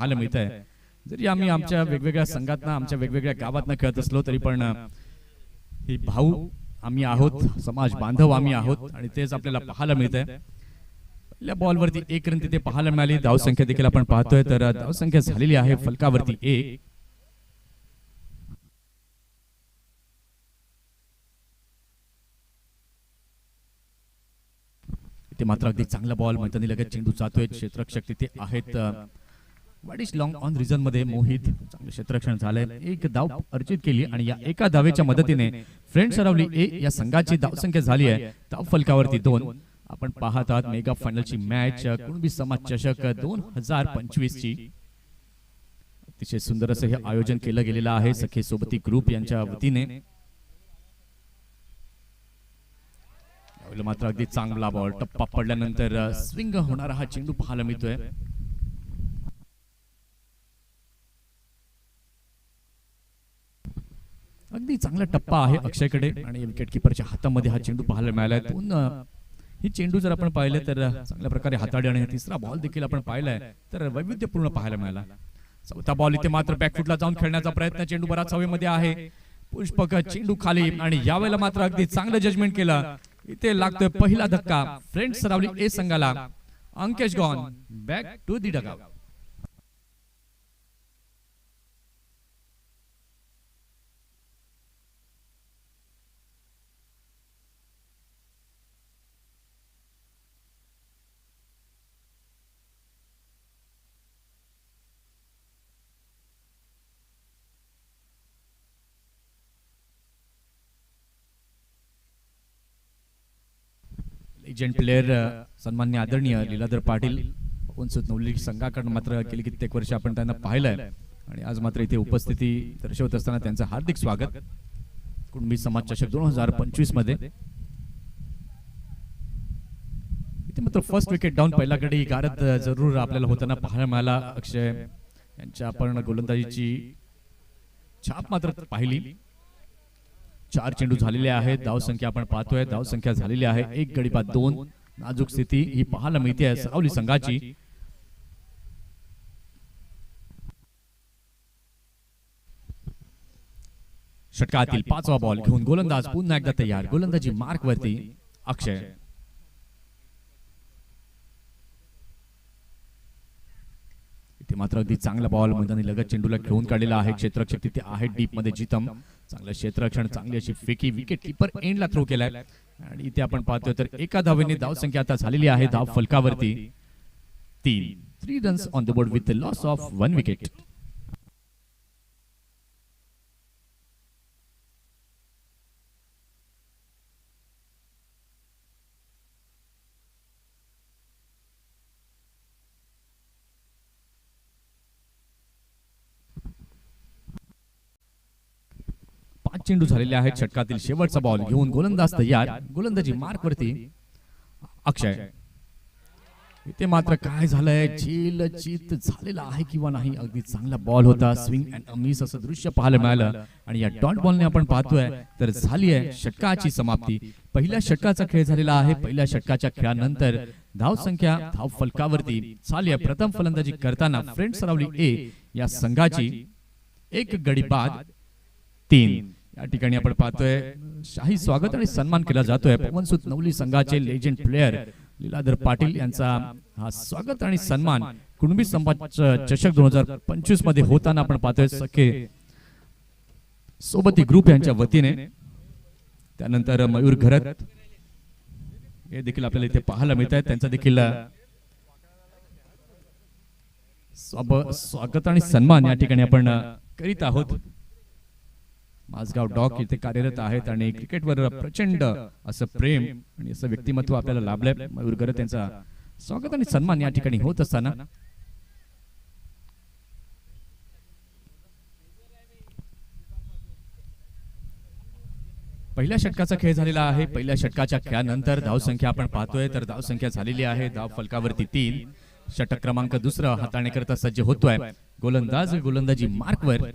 पाहायला मिळत आहे. जरी आम्ही आमच्या वेगवेगळ्या संघातना आमच्या वेगवेगळ्या गावातना खेळत असलो तरी पण ही भाऊ आम्ही आहोत, समाज बांधव आम्ही आहोत आणि तेच आपल्याला पाहायला मिळत आहे. पहिल्या बॉलवरती 1 रन तिथे पाहायला मिळाली. धावसंख्या देखील आपण पाहतोय तर धावसंख्या झालेली आहे फलकावरती 1. इथे मात्र अगदी चांगला बॉल मैदानी लगत चेंडू जातोय. क्षेत्ररक्षक तिथे आहेत what is long on reason मध्ये मोहित. चांगलं क्षेत्ररक्षण झालंय. 1 धाव अर्जित केली आणि या एका धावेच्या मदतीने फ्रेंड्स अरावली ए या संघाची धावसंख्या झाली आहे धाव फलकावरती 2. आपण पाहत आहात मेगा फायनलची मॅच कुणबी समाज चषक 2025 ची. अतिशय सुंदर असं हे आयोजन केलं गेलेलं आहे सखे सोबती ग्रुप यांच्या वतीने. मात्र अगदी चांगला बॉल टप्पा पडल्यानंतर स्विंग होणारा हा चेंडू पाहायला मिळतोय. अगदी चांगला टप्पा आहे अक्षयकडे आणि विकेट किपरच्या हातामध्ये हा चेंडू पाहायला मिळालाय. 2 ही चेंडू जर आपण पाहिले तर चांगल्या प्रकारे हाताळले आणि तिसरा बॉल देखील आपण पाहिलाय तर वैविध्यपूर्ण पाहायला मिळाला. चौथा बॉल इथे मात्र बॅकफुटला जाऊन खेळण्याचा प्रयत्न. चेंडू बराच हवेमध्ये आहे. पुष्पक चेंडू खाली आणि यावेळेला मात्र अगदी चांगलं जजमेंट केलं. इथे लागतोय पहिला धक्का फ्रेंड्स सरावली ए संघाला. Ankesh gone back to the dugout. Legend player सन्मान्य आदरणीय लीलाधर पाटील पवनसुत नवली संघाकडून मात्र गेली कित्येक वर्ष आपण त्यांना पाहिलंय आणि आज मात्र इथे उपस्थिती दर्शवत असताना त्यांचं हार्दिक स्वागत कुणबी समाज चषक 2025 मध्ये. इथे मात्र फर्स्ट विकेट डाऊन पहिला गडी गारद जरूर आपल्याला होताना पाहायला मिळाला. अक्षय यांच्या आपण गोलंदाजीची छाप मात्र पाहिली. 4 चेंडू झालेले आहेत. धावसंख्या आपण पाहतोय धावसंख्या झालेली आहे 1 गडी बाद 2. नाजूक स्थिती ही पाहायला मिळते सरावली संघाची. षटकातील 5वा बॉल घेऊन गोलंदाज पुन्हा एकदा तयार. गोलंदाजी मार्क वरती अक्षय. इथे मात्र अगदी चांगला बॉल मैदानी लगत चेंडूला घेऊन काढलेला आहे. क्षेत्ररक्षक तिथे आहे डीप मध्ये जितम. चांगलं क्षेत्ररक्षण चांगली अशी फेकी. विकेट किपर एंडला थ्रो केलाय आणि इथे आपण पाहतोय तर एका धावेने धावसंख्या आता झालेली आहे धाव फलकावरती 3 runs on the board with the loss of 1 wicket. चेंडू झालेले आहेत. षटकातील शेवटचा बॉल घेऊन गोलंदाज तयार. गोलंदाजी मार्क वरती अक्षय. इथे मात्र काय झालंय झील चित झालेला आहे किंवा नाही. अगदी चांगला बॉल होता. स्विंग अँड मिस असं दृश्य पाहायला मिळालं आणि या डॉट बॉलने आपण पाहतोय तर झाली आहे षटकाची समाप्ती. पहिल्या षटकाचा खेळ झालेला आहे. पहिल्या षटकाच्या खेळानंतर धाव संख्या धाव फलकावरती झाली आहे प्रथम फलंदाजी करताना फ्रेंड्स सरावली ए या संघाची 1 गडी बाद 3. या ठिकाणी आपण पाहतोय शाही स्वागत आणि सन्मान केला जातोय. पवनसुत नवली संघाचे लेजंड प्लेयर लीलाधर पाटील यांचा हा स्वागत आणि सन्मान कुणबी समाज चषक 2025 मध्ये होताना आपण पाहतोय सखे सोबती ग्रुप यांच्या वतीने. त्यानंतर मयूर घरत हे देखील आपल्याला इथे पाहायला मिळत आहेत. त्यांचा देखील स्वागत आणि सन्मान या ठिकाणी आपण करीत आहोत. माझगाव डॉक इथे कार्यरत आहेत आणि क्रिकेटवर प्रचंड असं प्रेम आणि असं व्यक्तिमत्व आपल्याला लाभलंय. मयूर घरत यांचा स्वागत आणि सन्मान या ठिकाणी होत असताना पहिल्या षटकाचा खेळ झालेला आहे. पहिल्या षटकाच्या खेळानंतर धावसंख्या आपण पाहतोय तर धावसंख्या झालेली आहे धाव फलकावरती 3. षटक क्रमांक 2 हाताळण्याकरता सज्ज होतोय गोलंदाज. गोलंदाजी मार्कवर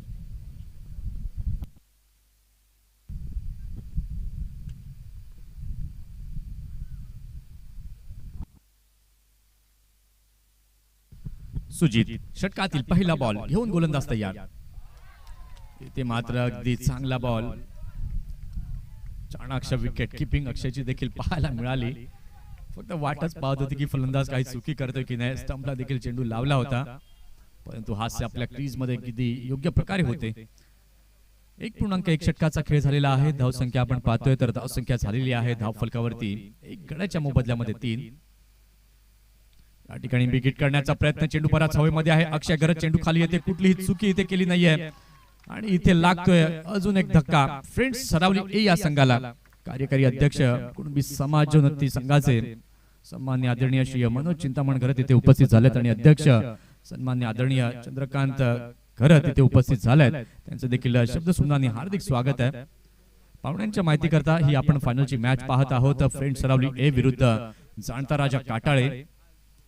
सुजित षटकातील पहिला बॉल घेऊन गोलंदाज तयार. इथे मात्र अगदी चांगला बॉल, चाणाक्ष विकेट किपिंग अक्षयची देखील पाहायला मिळाली. फक्त वाटच पाहत होती की फलंदाज काही चुकी करतोय की नाही. स्टंपला देखील चेंडू लावला होता, परंतु हास्य आपल्या क्रीज मध्ये किती योग्य प्रकारे होते. 1.1 षटकाचा खेळ झालेला आहे. धावसंख्या आपण पाहतोय तर धावसंख्या झालेली आहे धाव फलकावरती 1 गड्याच्या मोबदल्यामध्ये 3. या ठिकाणी विकेट करण्याचा प्रयत्न, चेंडू बराच हवेमध्ये आहे. अक्षय गरज चेंडू खाली येते, कुठलीही चुकी इथे केली नाहीये आणि इथे लागतोय अजून एक धक्का. फ्रेंड्स सरावली ए या संघाला कार्यकारी अध्यक्ष कुणबी समाजोन्नती संघाचे सन्मान्य आदरणीय श्री मनोज चिंतामण घरत इथे उपस्थित झालेत आणि अध्यक्ष सन्मान्य आदरणीय चंद्रकांत घरत इथे उपस्थित झालेत. त्यांचं देखील शब्दसुमनाने हार्दिक स्वागत आहे. पाहुण्यांच्या माहिती करता ही आपण फायनलची मॅच पाहत आहोत. फ्रेंड्स सरावली ए विरुद्ध जाणता राजा काटाळे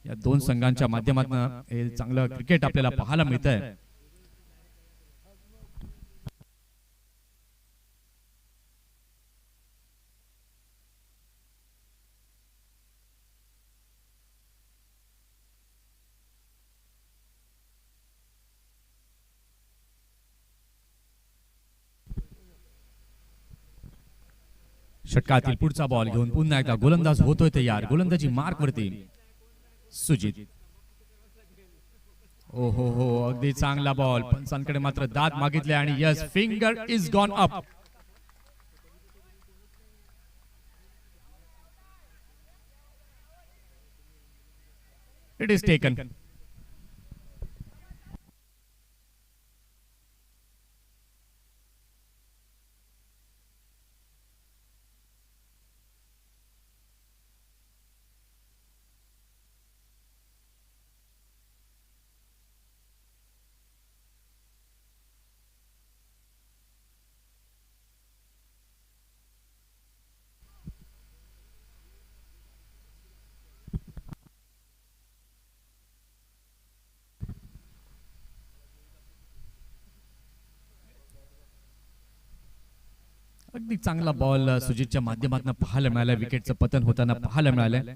या दोन संघांच्या माध्यमातून हे चांगलं क्रिकेट आपल्याला पाहायला मिळतंय. षटकातील पुढचा बॉल घेऊन पुन्हा एकदा गोलंदाज होतोय तयार. गोलंदाजी मार्क वरती सुजित. ओ हो अगदी चांगला बॉल, पंचांकडे मात्र दाद मागितले आणि yes, finger is gone up. It is taken. अगदी चांगला बॉल सुजितच्या माध्यमातून पाहायला मिळाला. विकेटचं पतन होताना पाहायला मिळालं.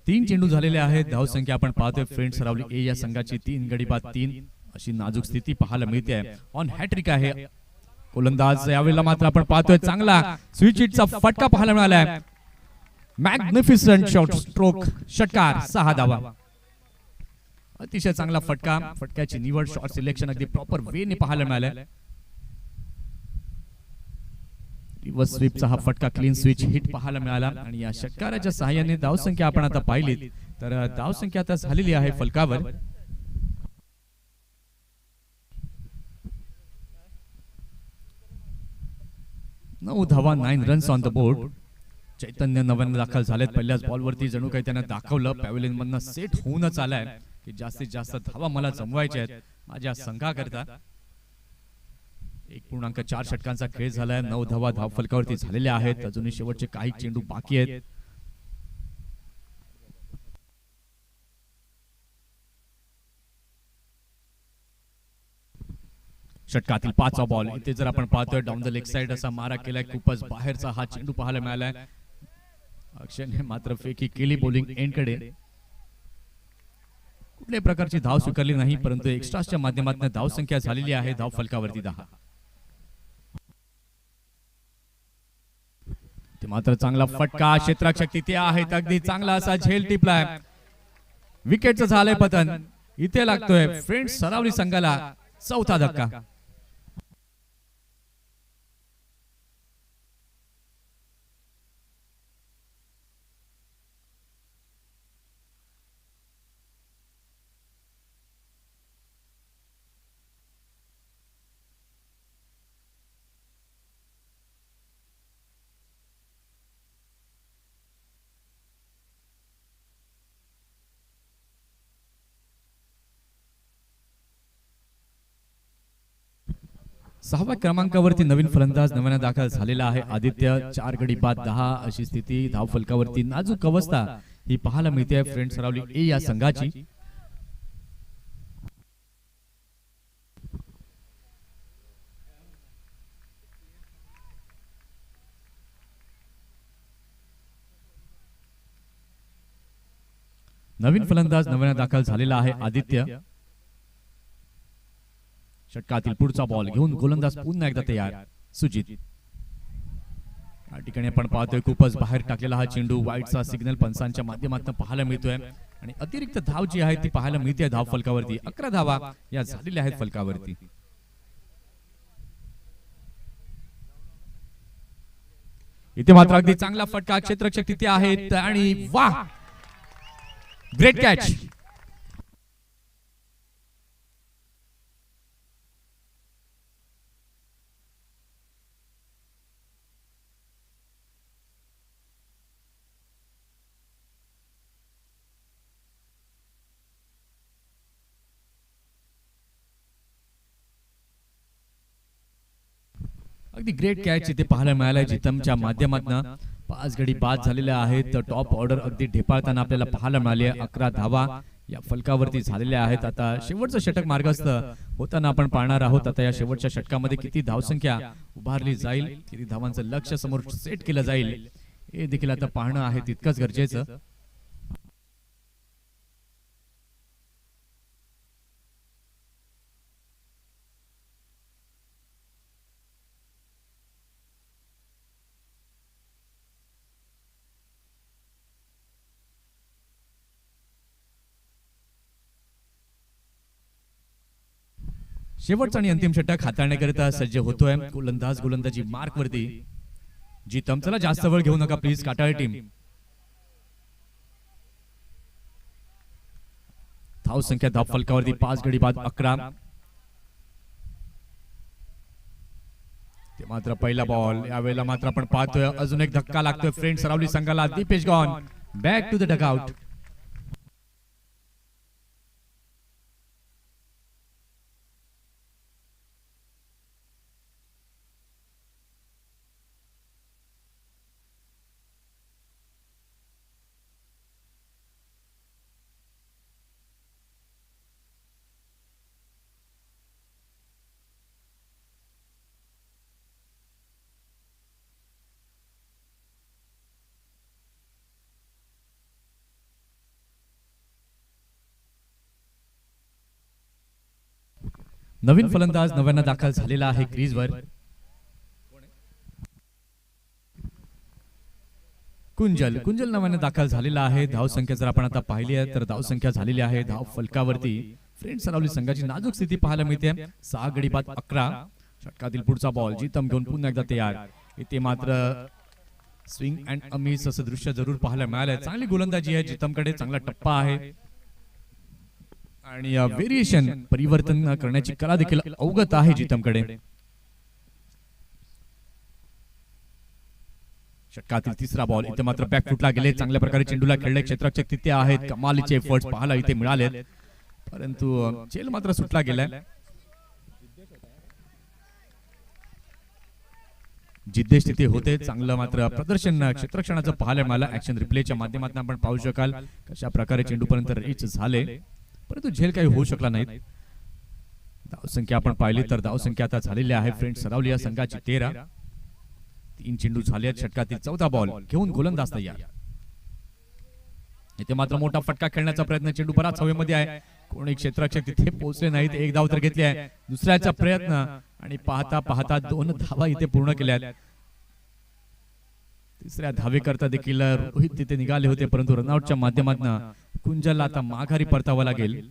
तीन चेंडू झालेले आहेत. धावसंख्या आपण पाहतोय फ्रेंड्स सरावली ए या संघाची 3 गडी बाद 3 अशी नाजूक स्थिती पाहायला मिळते. ऑन हॅट्रिक आहे गोलंदाज. यावेळेला मात्र आपण पाहतोय चांगला स्विच हिटचा फटका पाहायला मिळाला. मॅग्निफिसंट शॉट स्ट्रोक, षटकार, 6 धावा. अतिशय चांगला फटका, फटक्याची निवड, शॉट सिलेक्शन अगदी प्रॉपर वे ने पाहायला मिळालं. रिव्हर्स स्वीपचा हा फटका, क्लीन स्विच हिट पाहायला मिळाला आणि या षटकाराच्या सहाय्याने धावसंख्या आपण आता पाहिली तर धावसंख्या आता झालेली आहे फलकावर 9 धावा, 9 रन्स ऑन द बोर्ड. चैतन्य नव्यानं दाखल झालेत. पहिल्याच बॉलवरती जणू काही त्यांना दाखवलं पॅव्हलियन मधनं सेट होऊनच आलाय की जास्तीत जास्त धावा मला जमवायच्या आहेत माझ्या संघाकरता. 1.4 षटकांचा खेळ झालाय. 9 धावा धाव फलकावरती झालेल्या आहेत. अजूनही शेवटचे काही चेंडू बाकी आहेत. षटकातील 5वा बॉल. इथे जर आपण पाहतोय डाऊन द लेग साइड असा मारा केलाय. खूपच बाहेरचा हा चेंडू पाहायला मिळालाय. अक्षयने मात्र फेकी केली बॉलिंग एंडकडे. कुठल्याही प्रकारची धाव स्वीकारली नाही, परंतु एक्स्ट्राच्या माध्यमातून धाव संख्या झालेली आहे धाव फलकावरती 10. ते मात्र चांगला फटका, क्षेत्ररक्षक तिथे आहेत. अगदी चांगला असा झेल टिपलाय. विकेटचं झालंय पतन. इथे लागतोय फ्रेंड्स सरावली संघाला 4था धक्का. सहाव्या क्रमांकावरती नवीन फलंदाज नव्यानं दाखल झालेला आहे आदित्य. 4 गडी बाद 10 अशी स्थिती धाव फलकावरती. नाजूक अवस्था ही पाहायला मिळते फ्रेंड्स सरावली ए या संघाची. नवीन फलंदाज नव्यानं दाखल झालेला आहे आदित्य. षटकातील पुढचा बॉल घेऊन गोलंदाज पुन्हा एकदा तयार सुजित. या ठिकाणी आपण पाहतोय खूपच बाहेर टाकलेला हा चेंडू. वाईटचा सिग्नल पंचांच्या माध्यमातून पाहायला मिळतोय आणि अतिरिक्त धाव जी आहे ती पाहायला मिळते धाव फलकावरती. 11 धावा या झालेल्या आहेत फलकावरती. इथे मात्र अगदी चांगला फटका, क्षेत्ररक्षक तिथे आहेत आणि वाह, ग्रेट कॅच. अगदी ग्रेट कॅच इथे पाहायला मिळालाय जितमच्या माध्यमातून. 5 गडी बाद झालेल्या आहेत. टॉप ऑर्डर अगदी ढेपाळताना आपल्याला पाहायला मिळाली आहे. 11 धावा या फलकावरती झालेल्या आहेत. आता शेवटचं षटक मार्गस्थ होताना आपण पाहणार आहोत. आता या शेवटच्या षटकामध्ये किती धावसंख्या उभारली जाईल, किती धावांचं लक्ष समोर सेट केलं जाईल हे देखील आता पाहणं आहे तितकंच गरजेचं. शेवटचा आणि अंतिम षटक हाताळण्याकरिता सज्ज होतोय गोलंदाज गोलंदाजी मार्क वरती. जितम, चला जास्त वेळ घेऊ नका प्लीज काटाळी टीम. धाव संख्या धाव फलकावरती 5 गडी बाद 11. ते मात्र पहिला बॉल. यावेळेला मात्र आपण पाहतोय अजून एक धक्का लागतोय फ्रेंड सरावली संघाला. Deepesh gone back to the dugout. नवीन फलंदाज नव्यानं दाखल झालेला आहे क्रीजवर. कुंजल नव्यानं दाखल झालेला आहे. धाव संख्या जर आपण आता पाहिली आहे तर धाव संख्या झालेली आहे धाव फलकावरती. फ्रेंड सरावली संघाची नाजूक स्थिती पाहायला मिळते. 6 गडी बाद 11. षटकातील पुढचा बॉल जितम घेऊन पुन्हा एकदा तयार. इथे मात्र स्विंग अँड अमिस असं दृश्य जरूर पाहायला मिळालंय. चांगली गोलंदाजी आहे जितमकडे, चांगला टप्पा आहे आणि व्हेरिएशन परिवर्तन करण्याची कला देखील अवगत आहे जितमकडे. षटकातील तिसरा बॉल. इथे मात्र बॅक फुटला गेले. चांगल्या प्रकारे चेंडूला खेळले. क्षेत्ररक्षक तिथे आहेत. कमालीचे एफर्ट्स पाहायला इथे मिळाले, परंतु चेल मात्र सुटला गेलाय. जिद्देश तिथे होते. चांगलं मात्र प्रदर्शन क्षेत्ररक्षणाचं पाहायला मिळालं. ऍक्शन रिप्लेच्या माध्यमातून आपण पाहू शकाल कशा प्रकारे चेंडू पर्यंत रीच झाले, परंतु झेल काही होऊ शकला नाही. धावसंख्या आपण पाहिली तर धावसंख्या आता झालेली आहे फ्रेंड सरावली या संघाची 13. 3 चेंडू झाले आहेत. षटकातील 14 बॉल घेऊन गोलंदाज तयार. इथे मात्र मोठा फटका खेळण्याचा प्रयत्न. चेंडू बराच हवेमध्ये आहे. कोणी क्षेत्ररक्षक तिथे पोहोचले नाहीत. 1 धाव तर घेतली आहे. दुसऱ्याचा प्रयत्न आणि पाहता पाहता 2 धावा इथे पूर्ण केल्या. तिसऱ्या धावेकरता देखील रोहित तिथे निघाले होते, परंतु रनआउटच्या माध्यमातून कुंजलला आता माघारी परतावं लागेल.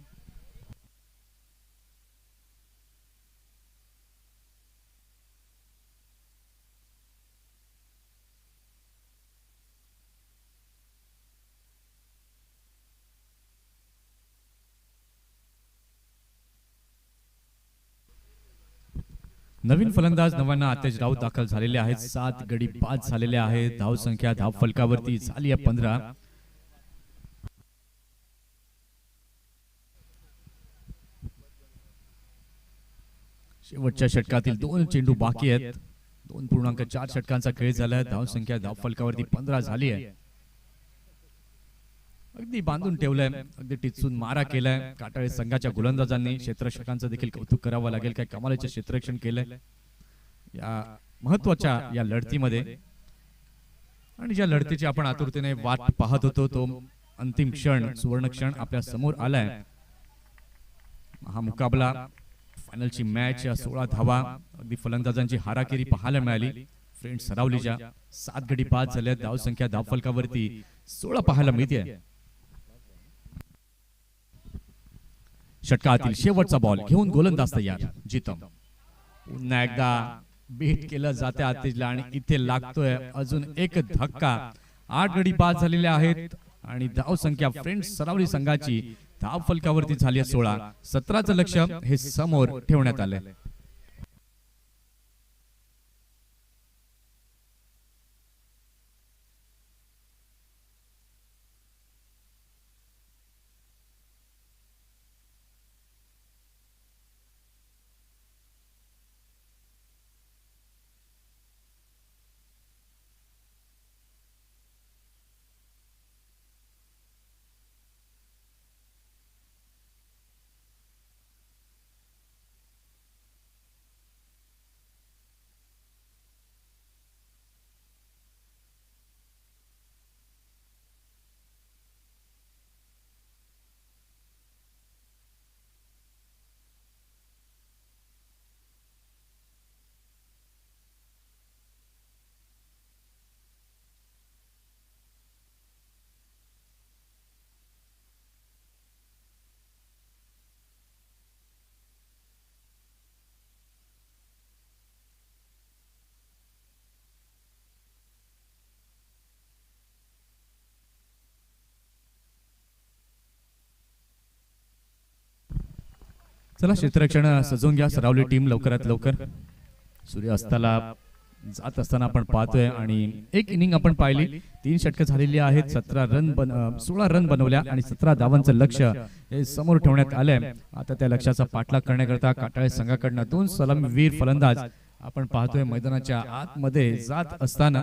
नवीन फलंदाज नव्यानं आतेश राऊत दाखल झालेले आहेत. 7 गडी बाद झालेले आहेत. धाव संख्या धाव फलकावरती झाली आहे 15. शेवटच्या षटकातील 2 चेंडू बाकी आहेत. 2.4 षटकांचा खेळ झाला. धाव संख्या धाव फलकावरती 15 झाली आहे. अगदी बांधून ठेवलंय, अगदी टिचून मारा केलाय. काटाळे संघाच्या गोलंदाजांनी. क्षेत्ररक्षकांचं देखील कौतुक करावं लागेल. काय कमालीचे क्षेत्ररक्षण केलंय या महत्वाच्या या लढतीमध्ये. आणि ज्या लढतीची आपण आतुरतेने वाट पाहत होतो तो अंतिम क्षण, सुवर्ण क्षण आपल्या समोर आलाय. हा मुकाबला, फायनलची मॅच, 16 धावा, अगदी फलंदाजांची हाराकिरी पाहायला मिळाली. फ्रेंड्स सरावलीच्या 7 गडी बाद झाल्या. धाव संख्या धावफलकावरती 16 पाहायला मिळते. षटकातील शेवटचा बॉल घेऊन गोलंदाज तयार. जीतम पुन्हा एकदा बीट केलं जाते आतिशला आणि इथे लागतोय अजून एक धक्का. 8 गडी बाद झालेले आहेत आणि धाव संख्या फ्रेंड्स सरावली संघाची धाव फलकावरती झाली आहे 16. 17चं लक्ष हे समोर ठेवण्यात आले. चला क्षेत्ररक्षण सजवून घ्या सरावली टीम लवकरात लवकर. सूर्य अस्ताला जात असताना आपण पाहतोय आणि एक इनिंग आपण पाहिली. 3 षटकं झालेली आहेत. 16 रन बनवल्या आणि 17 धावांचं लक्ष हे समोर ठेवण्यात आलंय. आता त्या लक्ष्याचा पाठलाग करण्याकरता काटाळे संघाकडनं 2 सलामीवीर फलंदाज आपण पाहतोय मैदानाच्या आतमध्ये जात असताना.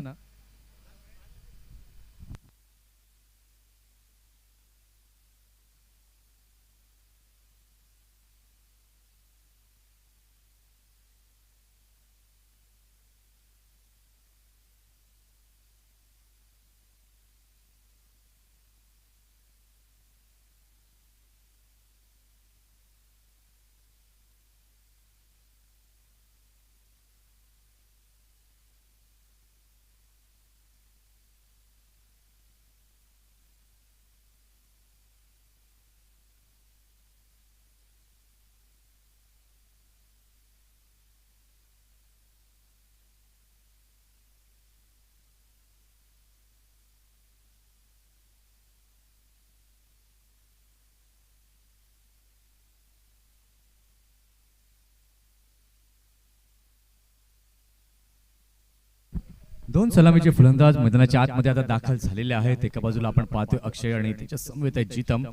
दोन सलामीचे फलंदाज मैदानाच्या आतमध्ये आता दाखल झालेले आहेत. एका बाजूला आपण पाहतोय अक्षय आणि त्याच्या समवेत आहे जीतम.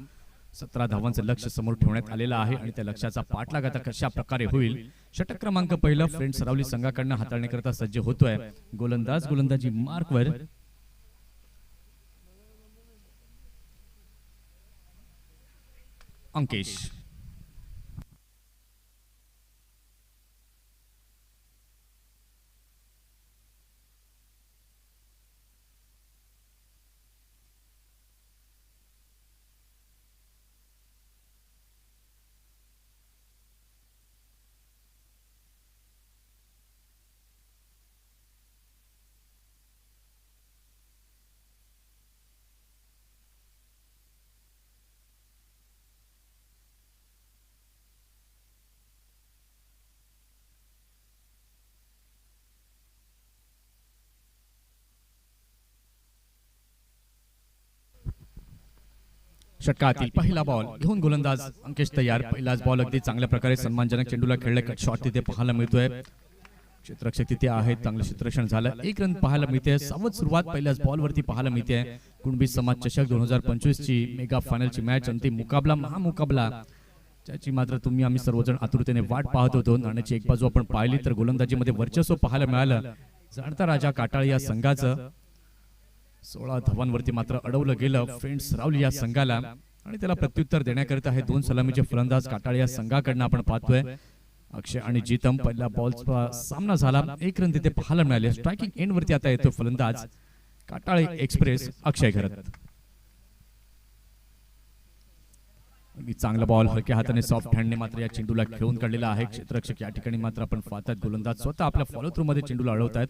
17 धावांचं लक्ष समोर ठेवण्यात आलेलं आहे आणि त्या लक्ष्याचा पाठलाग आता कशा प्रकारे होईल. षटक क्रमांक पहिला फ्रेंड सरावली संघाकडनं हाताळण्याकरता सज्ज होतोय. गोलंदाज गोलंदाजी मार्कवर. अंकेश षटकातील पहिला बॉल घेऊन गोलंदाज अंकेश तयार. पहिलाच बॉल अगदी चांगल्या प्रकारे सन्मानजनक चेंडूला खेळले. कट शॉट तिथे पाहायला मिळतोय. क्षेत्ररक्षक तिथे आहेत. चांगलं क्षेत्ररक्षण झालं. 1 रन पाहायला मिळते. सावध सुरुवात पहिल्याच बॉल वरती पाहायला मिळते. कुणबी समाज चषक 2025 ची मेगा फायनलची मॅच, अंतिम मुकाबला, महामुकाबला, ज्याची मात्र तुम्ही आम्ही सर्वजण आतुरतेने वाट पाहत होतो. नाण्याची एक बाजू आपण पाहिली तर गोलंदाजीमध्ये वर्चस्व पाहायला मिळालं. जाणता राजा काटाळी या संघाचं 16 धावांवरती मात्र अडवलं गेलं फ्रेंड्स रावली या संघाला आणि त्याला प्रत्युत्तर देण्याकरिता हे 2 सलामीचे फलंदाज काटाळी या संघाकडनं आपण पाहतोय. अक्षय आणि जीतम पहिला बॉलचा सामना झाला. 1 रन तिथे पाहायला मिळाले. स्ट्रायकिंग एंड वरती आता येतो फलंदाज काटाळी एक्सप्रेस अक्षय घरत. अगदी चांगला बॉल हलक्या हाताने सॉफ्ट हँडने मात्र या चेंडूला खेळून काढलेला आहे. क्षेत्ररक्षक या ठिकाणी मात्र आपण पाहतात गोलंदाज स्वतः आपल्या फॉलो थ्रू मध्ये चेंडूला अडवतायत.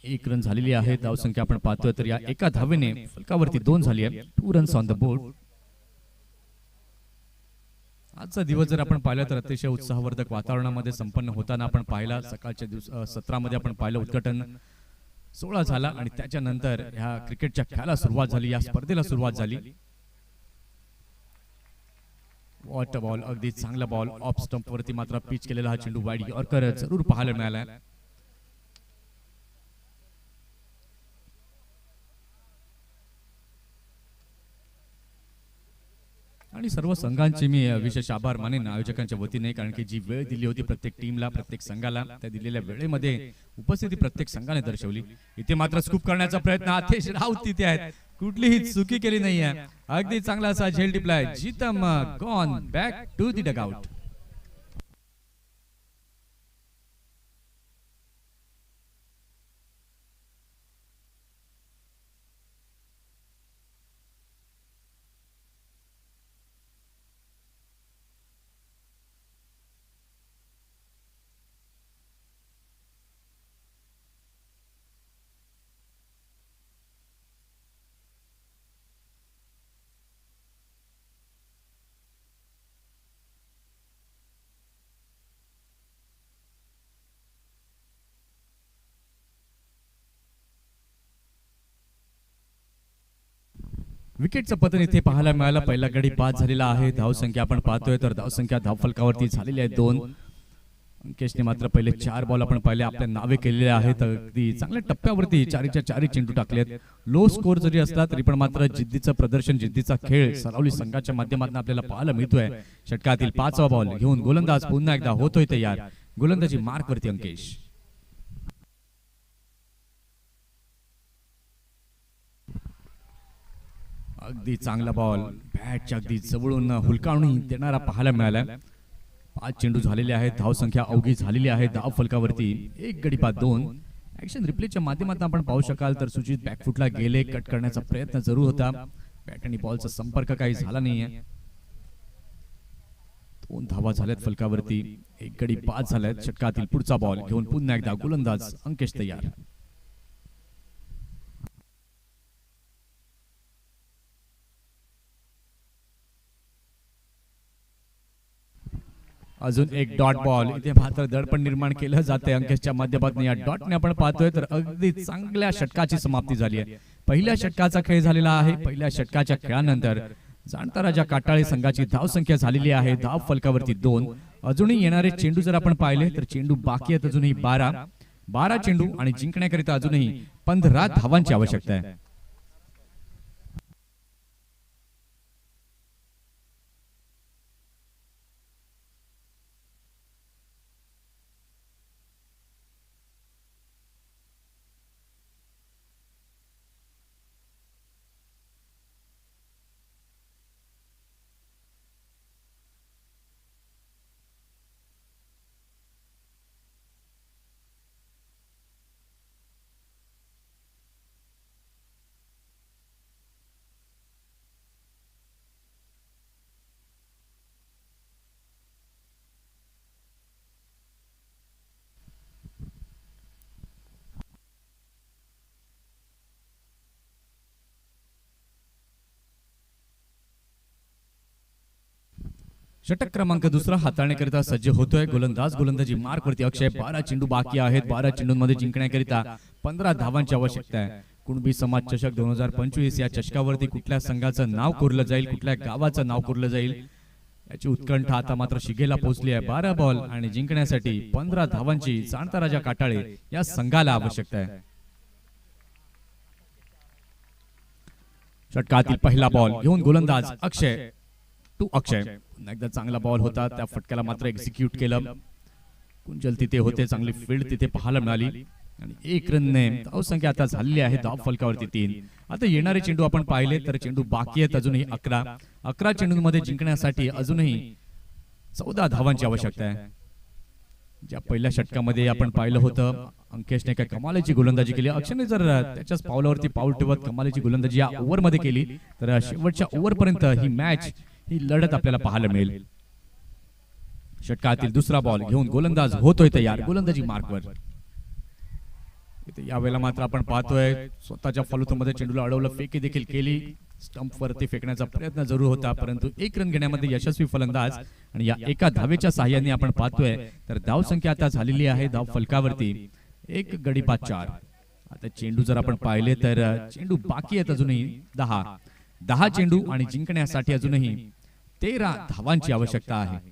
1 रन झालेली आहे. धावसंख्या आपण पाहतोय तर या एका धावेने फलकावरती 2 झाली आहे. 2 रन्स ऑन द बोर्ड. आजचा दिवस जर आपण पाहिला तर अतिशय उत्साहवर्धक वातावरणामध्ये संपन्न होताना आपण पाहिला. सकाळच्या सत्रामध्ये आपण पाहिलं उद्घाटन सोहळा झाला आणि त्याच्यानंतर ह्या क्रिकेटच्या खेळाला सुरुवात झाली, या स्पर्धेला सुरुवात झाली. वॉट बॉल, अगदी चांगला बॉल ऑफ स्टंप वरती मात्र पिच केलेला हा चेंडू वाईड यॉर्कर जरूर पाहायला मिळाला. आणि सर्व संघांचे मी विशेष आभार मानेन आयोजकांच्या वतीने, कारण की जी वेळ दिली होती प्रत्येक टीमला, प्रत्येक संघाला, त्या दिलेल्या वेळेमध्ये उपस्थिती प्रत्येक संघाने दर्शवली. इथे मात्र स्कूप करण्याचा प्रयत्न आतिश राऊत तिथे आहेत, कुठलीही चुकी केली नाहीये. अगदी चांगला असा झेल टिपलाय. Jeetam gone back to the dugout. विकेटचं पतन इथे पाहायला मिळालं. पहिला गडी बाद झालेला आहे. धावसंख्या आपण पाहतोय तर धावसंख्या धावफलकावरती झालेली आहे 2. अंकेशने मात्र पहिले 4 बॉल आपण पाहिले आपल्या नावे केलेले आहेत. अगदी चांगल्या टप्प्यावरती 4च्या 4 चेंडू टाकलेत. लो स्कोर जरी असला तरी पण मात्र जिद्दीचं प्रदर्शन, जिद्दीचा खेळ सरावली संघाच्या माध्यमातून आपल्याला पाहायला मिळतोय. षटकातील 5वा बॉल घेऊन गोलंदाज पुन्हा एकदा होतोय तयार. गोलंदाजी मार्कवरती अंकेश. अगदी चांगला बॉल बॅटच्या अगदी जवळून हुलकावणी देणारा पाहायला मिळाला. 5 चेंडू झालेले आहेत. धावसंख्या अवघी झालेली आहे. धाव फलकावरती 1 गडी बाद 2. ऍक्शन रिप्लेच्या माध्यमातून आपण पाहू शकाल तर सुजित बॅकफुटला गेले. कट करण्याचा प्रयत्न जरूर होता. बॅट आणि बॉलचा संपर्क काही झाला नाहीये. 2 धावा झाल्यात फलकावरती. 1 गडी बाद झाल्यात. षटकातील पुढचा बॉल घेऊन पुन्हा एकदा गोलंदाज अंकेश तयार. अजून एक डॉट बॉल. इथे मात्र दडपण निर्माण केलं जाते अंकेशच्या माध्यमातून. या डॉटने आपण पाहतोय तर अगदी चांगल्या षटकाची समाप्ती झाली आहे. पहिल्या षटकाचा खेळ झालेला आहे. पहिल्या षटकाच्या खेळानंतर जाणता राजा काटाळे संघाची धावसंख्या झालेली आहे. धाव फलकावरती 2. अजूनही येणारे चेंडू जर आपण पाहिले तर चेंडू बाकी आहेत अजूनही 12 चेंडू आणि जिंकण्याकरिता अजूनही 15 धावांची आवश्यकता आहे. षटक क्रमांक 2 हाताळण्याकरिता सज्ज होतोय गोलंदाज. गोलंदाजी मार्क वरती अक्षय. 12 चेंडू बाकी आहेत. 12 चेंडूंमध्ये जिंकण्याकरिता 15 धावांची आवश्यकता आहे. कुणबी समाज चषक 2025 या चषकावरती कुठल्या संघाचं नाव कोरलं जाईल, कुठल्या गावाचं नाव कोरलं जाईल याची उत्कंठा आता मात्र शिगेला पोहोचली आहे. 12 बॉल आणि जिंकण्यासाठी 15 धावांची जाणता राजा काटाळे या संघाला आवश्यकता आहे. षटकातील पहिला बॉल घेऊन गोलंदाज अक्षय टू अक्षय. एकदा चांगला बॉल होता. त्या फटक्याला मात्र एक्झिक्यूट केलं. कुंजल तिथे होते. चांगली फील्ड तिथे पाहायला मिळाली आणि 1 रनने धावसंख्या आता झालेली आहे. धाव फलकावरती 3. आता येणारे चेंडू आपण पाहिले तर चेंडू बाकी आहेत अजूनही 11 चेंडूंमध्ये जिंकण्यासाठी अजूनही 14 धावांची आवश्यकता आहे. ज्या पहिल्या षटकामध्ये आपण पाहिलं होतं अंकेशने काय कमालीची गोलंदाजी केली. अक्षयने जर त्याच्याच पावलावरती पाऊल ठेवत कमालीची गोलंदाजी या ओव्हरमध्ये केली तर शेवटच्या ओव्हरपर्यंत ही मॅच ही लढत आपल्याला पाहायला मिळेल. षटकातील दुसरा बॉल घेऊन गोलंदाज होतोय तयार गोलंदाजी मार्कवर. इथे यावेळेला मात्र आपण पाहतोय स्वतःच्या फलुतमध्ये चेंडूला अडवलं, फेकी देखील केली. स्टंप वरती फेकण्याचा प्रयत्न जरूर होता परंतु एक रन घेण्यामध्ये यशस्वी फलंदाज. आणि या एका धावेच्या साहाय्याने आपण पाहतोय तर धाव संख्या आता झालेली आहे धाव फलकावरती 1 गडी 5-4. आता चेंडू जर आपण पाहिले तर चेंडू बाकी आहेत अजूनही 10 चेंडू आणि जिंकण्यासाठी अजूनही 13 धावांची आवश्यकता आहे.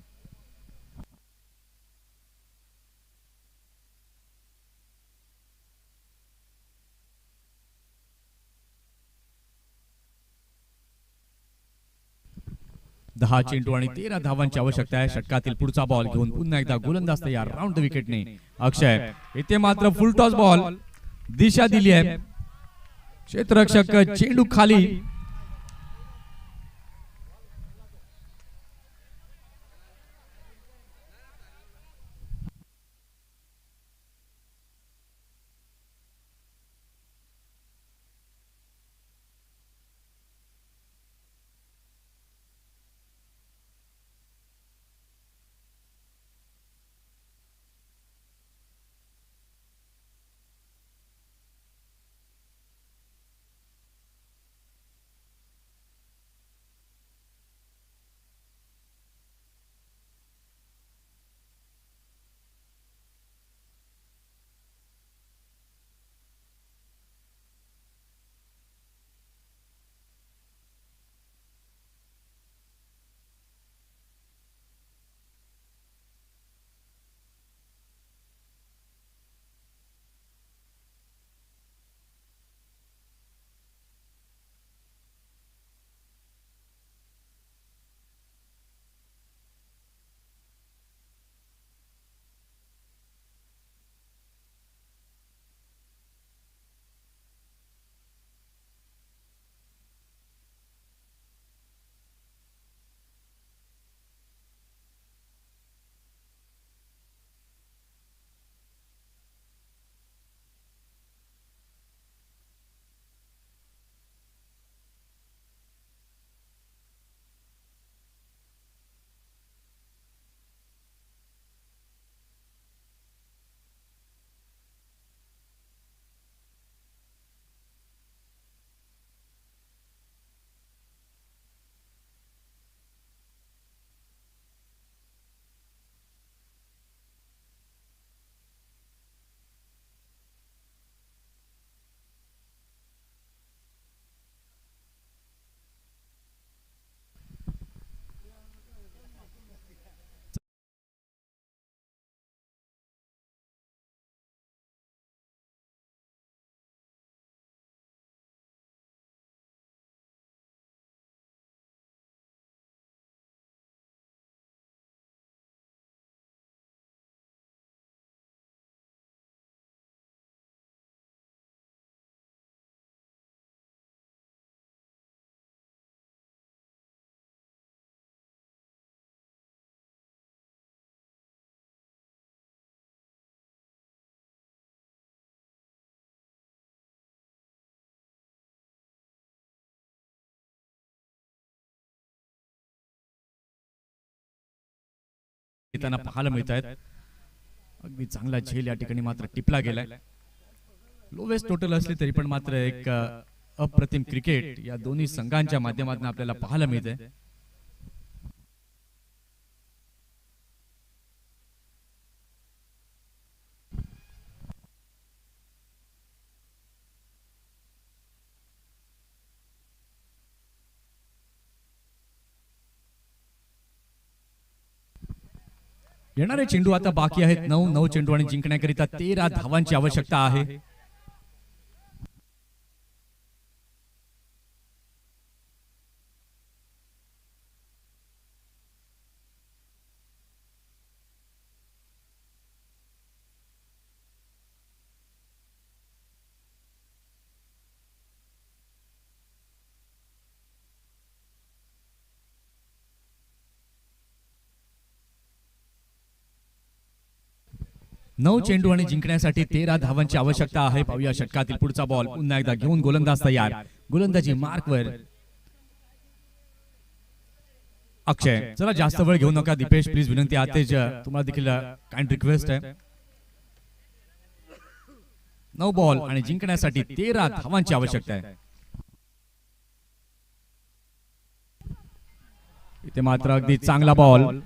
दहा चेंडू आणि 13 धावांची आवश्यकता आहे. षटकातील पुढचा बॉल घेऊन पुन्हा एकदा गोलंदाज तयार राऊंड द विकेटने अक्षय. इथे मात्र फुल टॉस बॉल दिशा दिली आहे. क्षेत्ररक्षक चेंडू खाली. येताना पाहायला मिळत आहेत. अगदी चांगला झेल या ठिकाणी मात्र टिपला गेलाय. लोवेस्ट टोटल असली तरी पण मात्र एक अप्रतिम क्रिकेट या दोन्ही संघांच्या माध्यमातून आपल्याला पाहायला मिळते. येणारे चेंडू आता बाकी आहेत 9 चेंडू आणि जिंकण्याकरिता 13 धावांची आवश्यकता आहे. 9 चेंडू आणि जिंकण्यासाठी 13 धावांची आवश्यकता आहे. पाहूया षटकातील पुढचा बॉल. पुन्हा एकदा घेऊन गोलंदाज तयार. गोलंदाजी मार्कवर. अक्षय, चला जास्त वेळ घेऊ नका. दीपेश प्लीज विनंती आहे, तुम्हाला देखील काइंड रिक्वेस्ट आहे. 9 बॉल आणि जिंकण्यासाठी 13 धावांची आवश्यकता आहे. इथे मात्र अगदी चांगला बॉल.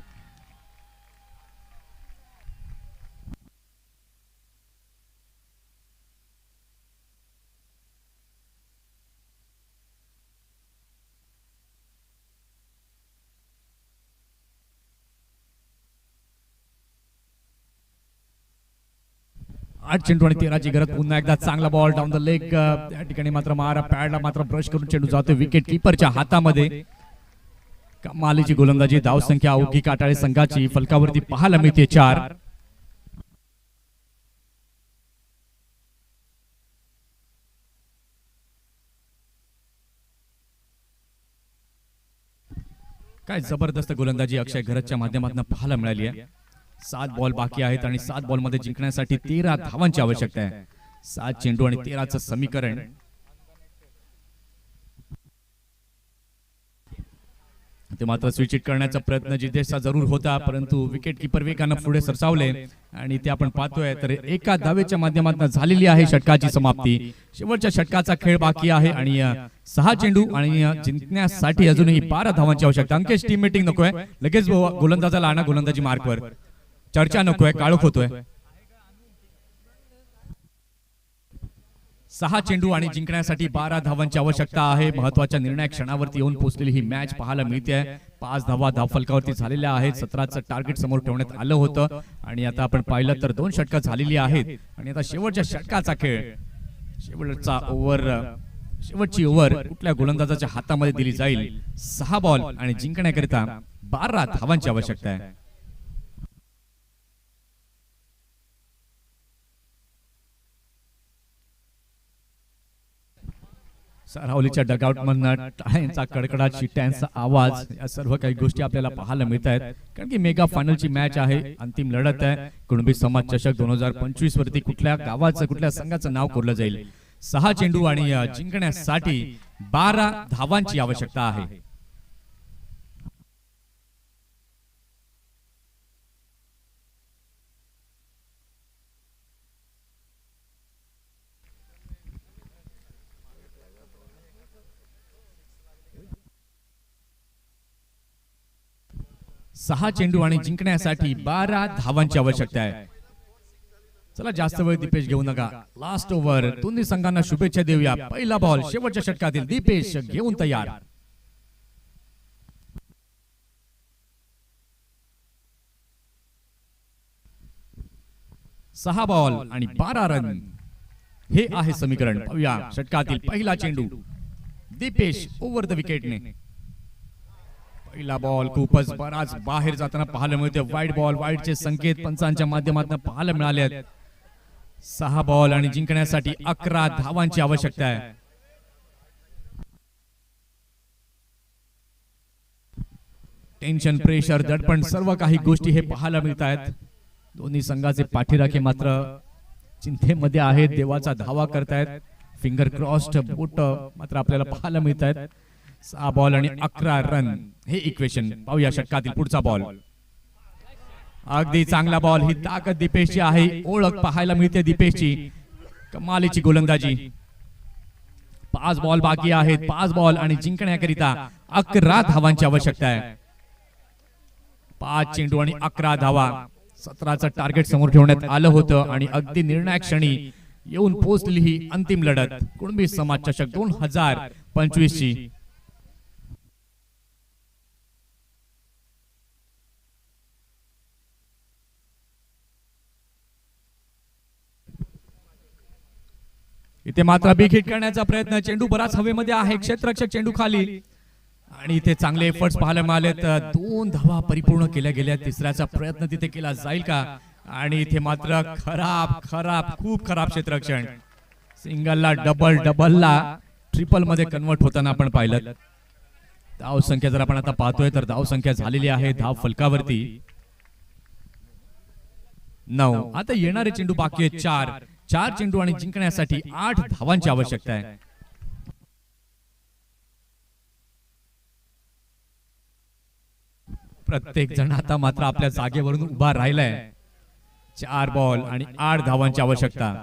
8 चेंडू आणि 13 ची गरज. पुन्हा एकदा चांगला बॉल डाऊन द लेग. त्या ठिकाणी मात्र मारा पॅडला मात्र ब्रश करून चेंडू जातो विकेट कीपरच्या हातामध्ये. कमालीची गोलंदाजी. धाव संख्या उगी काटाळे संघाची फलकावरती पाहायला मिळते 4. काय जबरदस्त गोलंदाजी अक्षय घरच्या माध्यमातून पाहायला मिळाली आहे. 7 बॉल बाकी आहेत आणि 7 बॉल मध्ये जिंकण्यासाठी 13 धावांची आवश्यकता आहे. 7 चेंडू आणि 13चं समीकरण. ते मात्र स्विच हिट करण्याचा प्रयत्न जितेशचा जरूर होता, परंतु विकेट कीपर वेगानं पुढे सरसावले आणि ते आपण पाहतोय. तर एका धावेच्या माध्यमातून झालेली आहे षटकाची समाप्ती. शेवटच्या षटकाचा खेळ बाकी आहे आणि 6 चेंडू आणि जिंकण्यासाठी अजूनही 12 धावांची आवश्यकता. अंकेश, टीम मीटिंग नकोय, लगेच गोलंदाजाला आणा गोलंदाजी मार्कवर. चर्चा नकोय, काळोख होतोय. 6 चेंडू आणि जिंकण्यासाठी 12 धावांची आवश्यकता आहे. महत्वाच्या निर्णायक क्षणावरती येऊन पोहोचलेली ही मॅच पाहायला मिळते. 5 धावा धावफलकावरती झालेल्या आहेत. 17चं टार्गेट समोर ठेवण्यात आलं होतं आणि आता आपण पाहिलं तर 2 षटकं झालेली आहेत आणि आता शेवटच्या षटकाचा खेळ. शेवटची ओव्हर कुठल्या गोलंदाजाच्या हातामध्ये दिली जाईल. 6 बॉल आणि जिंकण्याकरिता 12 धावांची आवश्यकता आहे. राहुलीच्या डगआउट मधनं टाळ्यांचा कडकडाट, शिट्ट्यांचा आवाज, या सर्व काही गोष्टी आपल्याला पाहायला मिळत आहेत. कारण की मेगा फायनलची मॅच आहे, अंतिम लढत आहे. कुणबी समाज चषक 2025 वरती कुठल्या गावाचं कुठल्या संघाचं नाव कोरलं जाईल. 6 चेंडू आणि जिंकण्यासाठी 12 धावांची आवश्यकता आहे. सहा चेंडू आणि जिंकण्यासाठी 12 धावांची आवश्यकता आहे. चला जास्त वेळ दीपेश घेऊ नका. Last over. दोन्ही संघांना शुभेच्छा देऊया. पहिला बॉल शेवटच्या षटकातील. दीपेश घेऊन तयार. सहा बॉल आणि 12 रन, हे आहे समीकरण. पाहूया षटकातील पहिला चेंडू. दीपेश ओव्हर द विकेटने. पहिला बॉल खूपच बराच बाहेर जाताना पाहायला मिळते. वाईड बॉल, वाईडचे संकेत पंचांच्या माध्यमातून पाहायला मिळाले आहेत. 6 बॉल आणि जिंकण्यासाठी 11 धावांची आवश्यकता आहे. टेन्शन, प्रेशर, दडपण सर्व काही गोष्टी हे पाहायला मिळत आहेत. दोन्ही संघाचे पाठीराखे मात्र चिंतेमध्ये आहेत. देवाचा धावा करतायत. फिंगर क्रॉस्ड बोट मात्र आपल्याला पाहायला मिळत आहेत. 6 बॉल आणि 11 रन, हे इक्वेशन. पाहूया षटकातील पुढचा बॉल. अगदी चांगला बॉल. ही ताकद दीपेशची आहे. ओळख पाहायला मिळते दीपेशची. कमालीची गोलंदाजी. 5 बॉल बाकी आहेत. 5 बॉल आणि जिंकण्याकरिता 11 धावांची आवश्यकता आहे. 5 चेंडू आणि 11 धावा. 17चं टार्गेट समोर ठेवण्यात आलं होतं आणि अगदी निर्णायक क्षणी येऊन पोहोचली ही अंतिम लढत. कुणबी समाज चषक 2025 ची. इथे मात्र बिग हिट करण्याचा प्रयत्न. चेंडू बराच हवेमध्ये आहे. क्षेत्ररक्षक चेंडू खाली आणि इथे चांगले एफर्ट्स पाहायला मिळालेत. 2 धावा परिपूर्ण केल्या गेल्या. तिसऱ्याचा प्रयत्न तिथे केला जाईल का? आणि इथे मात्र खूप खराब क्षेत्ररक्षण. सिंगलला डबल, डबलला ट्रिपल मध्ये कन्वर्ट होताना आपण पाहिलं. धाव संख्या जर आपण आता पाहतोय तर धाव संख्या झालेली आहे धाव फलकावरती 9. आता येणारे चेंडू बाकी आहेत 4. 4 चेंडू आणि जिंकण्यासाठी 8 धावांची आवश्यकता आहे. प्रत्येक जण आता मात्र आपल्या जागेवरून उभा राहिलाय. 4 बॉल आणि 8 धावांची आवश्यकता.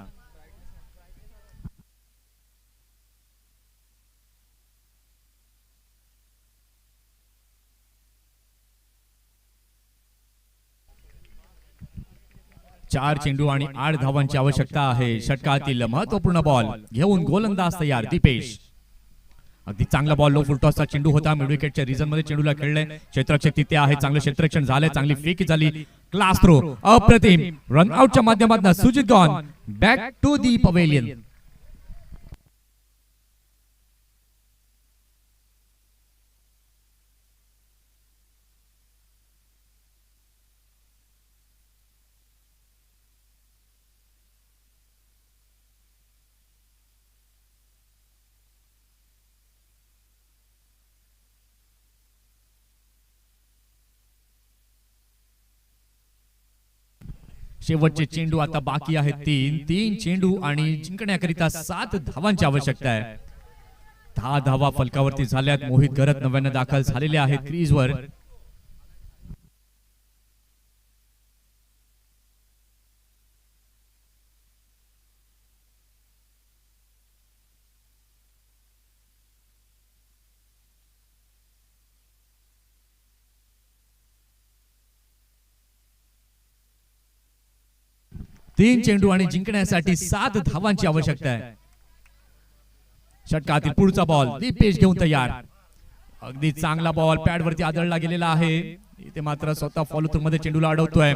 चार चेंडू आणि 8 धावांची आवश्यकता आहे. षटकातील महत्वपूर्ण बॉल घेऊन गोलंदाज तयार दीपेश. अगदी चांगला बॉल लो फुलटॉसचा चेंडू होता. मिड विकेटच्या रिजन मध्ये चेंडूला खेळले. क्षेत्ररक्षक तिथे आहे. चांगलं क्षेत्ररक्षण झालंय. चांगली फेक झाली. क्लास थ्रो अप्रतिम. रन आउटच्या माध्यमातून Sujit gone back to the pavilion. शेवटचे चेंडू आता बाकी आहेत 3 चेंडू आणि जिंकण्याकरिता 7 धावांची आवश्यकता आहे. 10 धावा फलकावरती झाल्यात. मोहित गरत नव्यानं दाखल झालेले आहेत क्रीजवर. तीन चेंडू आणि जिंकण्यासाठी 7 धावांची आवश्यकता आहे. षटकातील पुढचा बॉल दीपेश घेऊन तयार. अगदी चांगला बॉल पॅड वरती आदळला गेलेला आहे. इथे मात्र स्वतः फॉलो थ्रू मध्ये चेंडूला अडवतोय.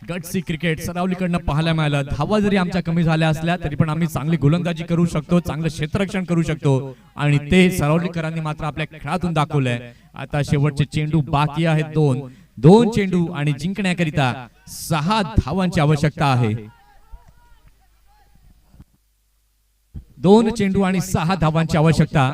गटसी क्रिकेट सरावलीकडनं पाहायला मिळालं. धावा जरी आमच्या कमी झाल्या असल्या तरी पण आम्ही चांगली गोलंदाजी करू शकतो. चांगलं क्षेत्ररक्षण करू शकतो आणि ते सरावलीकरांनी मात्र आपल्या खेळातून दाखवलंय. आता शेवटचे चेंडू बाकी आहेत 2 चेंडू आणि जिंकण्याकरिता 6 धावांची आवश्यकता आहे. 2 चेंडू आणि 6 धावांची आवश्यकता.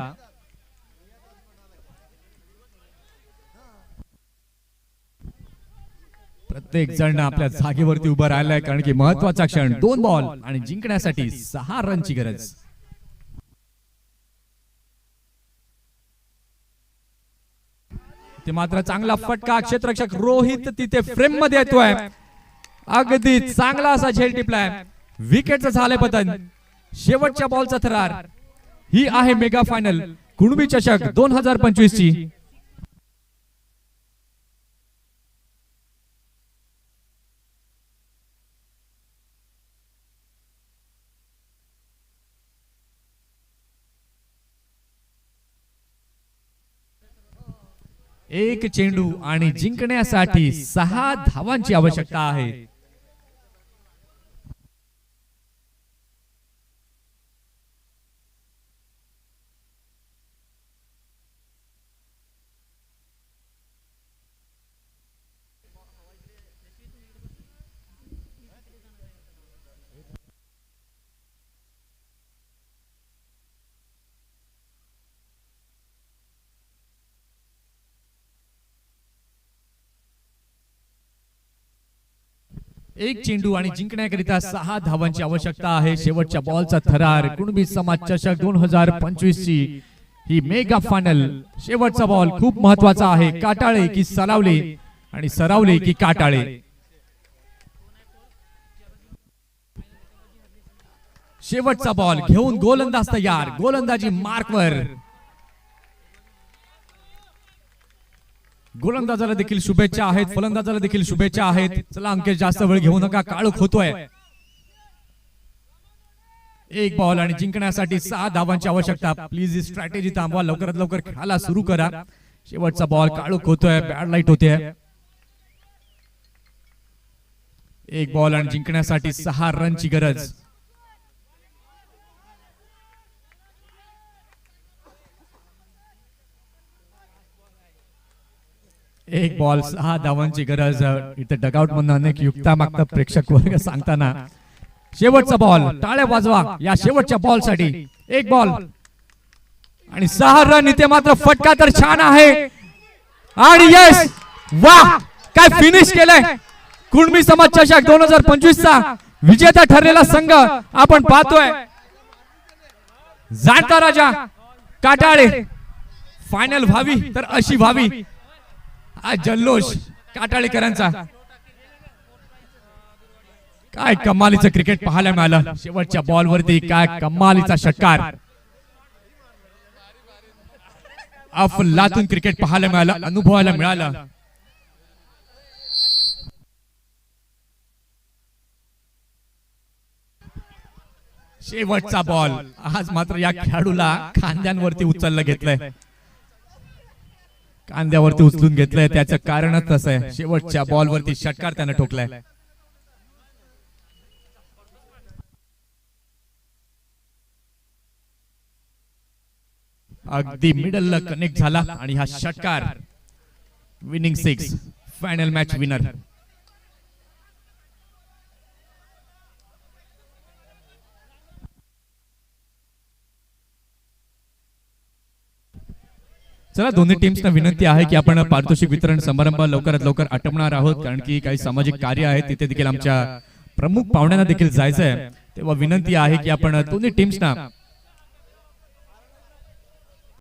प्रत्येक जण आपल्या जागेवरती उभं राहिलाय कारण की महत्वाचा क्षण. 2 बॉल आणि जिंकण्यासाठी 6 रनची गरज. ते मात्र चांगला फटका. क्षेत्ररक्षक रोहित तिथे फ्रेम मध्ये येतोय. अगदी चांगला असा झेल टिपलाय. विकेटचं झालंय पतन. शेवटच्या बॉलचा थरार. ही आहे मेगा फायनल कुणबी चषक 2025 ची. एक चेंडू आणि जिंकण्यासाठी 6 धावांची आवश्यकता आहे. एक चेंडू आणि जिंकण्याकरिता 6 धावांची आवश्यकता आहे. शेवटच्या बॉलचा थरार. कुणबी समाज चषक 2025 ची ही मेगा फायनल. शेवटचा बॉल खूप महत्वाचा आहे. काटाळे की सरावले आणि सरावले की काटाळे. शेवटचा बॉल घेऊन गोलंदाज तयार. गोलंदाजी मार्कवर. गोलंदाजाला देखील शुभेच्छा आहेत. फलंदाजाला देखील शुभेच्छा आहेत. चला अंकेश जास्त वेळ घेऊ नका. काळोख होतोय. 1 बॉल आणि जिंकण्यासाठी 6 धावांची आवश्यकता. प्लीज ही स्ट्रॅटेजी थांबवा. लवकरात लवकर खेळायला सुरू करा. शेवटचा बॉल. काळोख होतोय. बॅड लाईट होते. 1 बॉल आणि जिंकण्यासाठी 6 रनची गरज. एक बॉल 6 धावांची गरज. इथे डगआउट मधून अनेक युक्ता मागतात प्रेक्षक वर्ग सांगताना. शेवटचा बॉल. टाळ्या वाजवा या शेवटच्या बॉल साठी. 1 बॉल आणि 6 रन. इथे मात्र फटका तर छान आहे आणि यस, वाह, काय फिनिश केलंय. कुणबी समाज चषक 2025 चा विजेता ठरलेला संघ आपण पाहतोय. जाणता राजा काटाळे फायनल व्हावी तर अशी व्हावी हा जल्लोष काटाळेकरांचा. काय कमालीचं क्रिकेट पाहायला मिळालं. शेवटच्या बॉल वरती काय कमालीचा षटकार. अफलातून क्रिकेट पाहायला मिळालं, अनुभवायला मिळालं. शेवटचा बॉल आज मात्र या खेळाडूला खांद्यांवरती उचललं घेतलंय. कांद्यावरती उचलून घेतलंय त्याचं कारणच तसं आहे. शेवटच्या बॉल वरती षटकार त्यानं ठोकलाय. अगदी मिडलला कनेक्ट झाला आणि हा षटकार विनिंग 6 फायनल मॅच विनर. चला दोन्ही टीम्सना विनंती आहे की आपण पारितोषिक वितरण समारंभ लवकरात लवकर आटपणार आहोत, कारण की काही सामाजिक कार्य आहे तिथे देखील आमच्या प्रमुख पाहुण्यांना देखील जायचं आहे. तेव्हा विनंती आहे की आपण दोन्ही टीम्सना